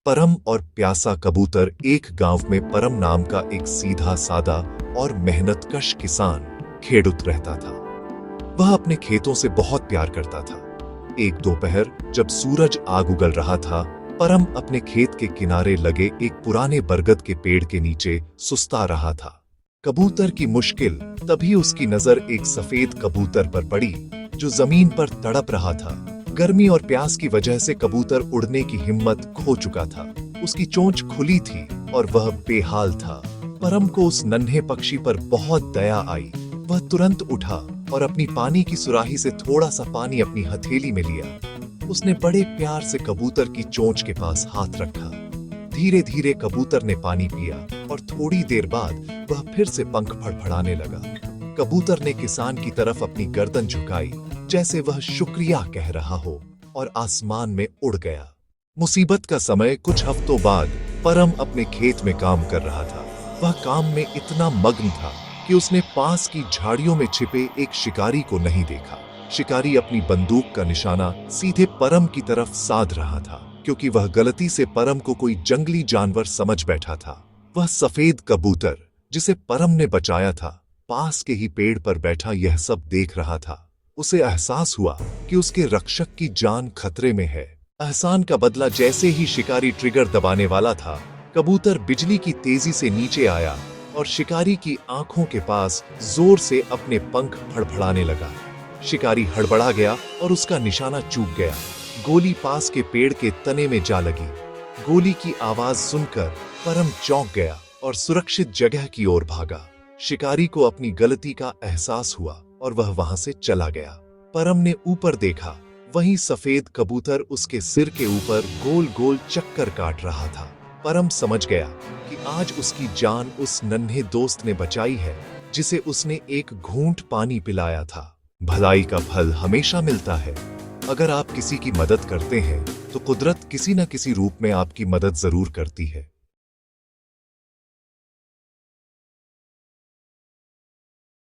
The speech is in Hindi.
परम और प्यासा कबूतर। एक गांव में परम नाम का एक सीधा सादा और मेहनतकश किसान खेड़ूत रहता था। वह अपने खेतों से बहुत प्यार करता था। एक दोपहर जब सूरज आग उगल रहा था, परम अपने खेत के किनारे लगे एक पुराने बरगद के पेड़ के नीचे सुस्ता रहा था। कबूतर की मुश्किल तभी उसकी नजर एक सफेद कबूतर पर पड़ी जो जमीन पर तड़प रहा था। गर्मी और प्यास की वजह से कबूतर उड़ने की हिम्मत खो चुका था। उसकी चोंच खुली थी और वह बेहाल था। परम को उस नन्हे पक्षी पर बहुत दया आई। वह तुरंत उठा और अपनी पानी की सुराही से थोड़ा सा पानी अपनी हथेली में लिया। उसने बड़े प्यार से कबूतर की चोंच के पास हाथ रखा। धीरे धीरे कबूतर ने पानी पिया और थोड़ी देर बाद वह फिर से पंख फड़फड़ाने लगा। कबूतर ने किसान की तरफ अपनी गर्दन झुकाई जैसे वह शुक्रिया कह रहा हो और आसमान में उड़ गया। मुसीबत का समय कुछ हफ्तों बाद परम अपने खेत में काम कर रहा था। वह काम में इतना मग्न था कि उसने पास की झाड़ियों में छिपे एक शिकारी को नहीं देखा। शिकारी अपनी बंदूक का निशाना सीधे परम की तरफ साध रहा था, क्योंकि वह गलती से परम को कोई जंगली जानवर समझ बैठा था। वह सफेद कबूतर जिसे परम ने बचाया था, पास के ही पेड़ पर बैठा यह सब देख रहा था। उसे एहसास हुआ कि उसके रक्षक की जान खतरे में है। एहसान का बदला। जैसे ही शिकारी ट्रिगर दबाने वाला था, कबूतर बिजली की तेजी से नीचे आया और शिकारी की आंखों के पास जोर से अपने पंख फड़फड़ाने लगा। शिकारी हड़बड़ा गया और उसका निशाना चूक गया। गोली पास के पेड़ के तने में जा लगी। गोली की आवाज सुनकर परम चौंक गया और सुरक्षित जगह की ओर भागा। शिकारी को अपनी गलती का एहसास हुआ और वह वहां से चला गया। परम ने ऊपर देखा, वहीं सफेद कबूतर उसके सिर के ऊपर गोल गोल चक्कर काट रहा था। परम समझ गया कि आज उसकी जान उस नन्हे दोस्त ने बचाई है जिसे उसने एक घूंट पानी पिलाया था। भलाई का फल हमेशा मिलता है। अगर आप किसी की मदद करते हैं तो कुदरत किसी न किसी रूप में आपकी मदद जरूर करती है।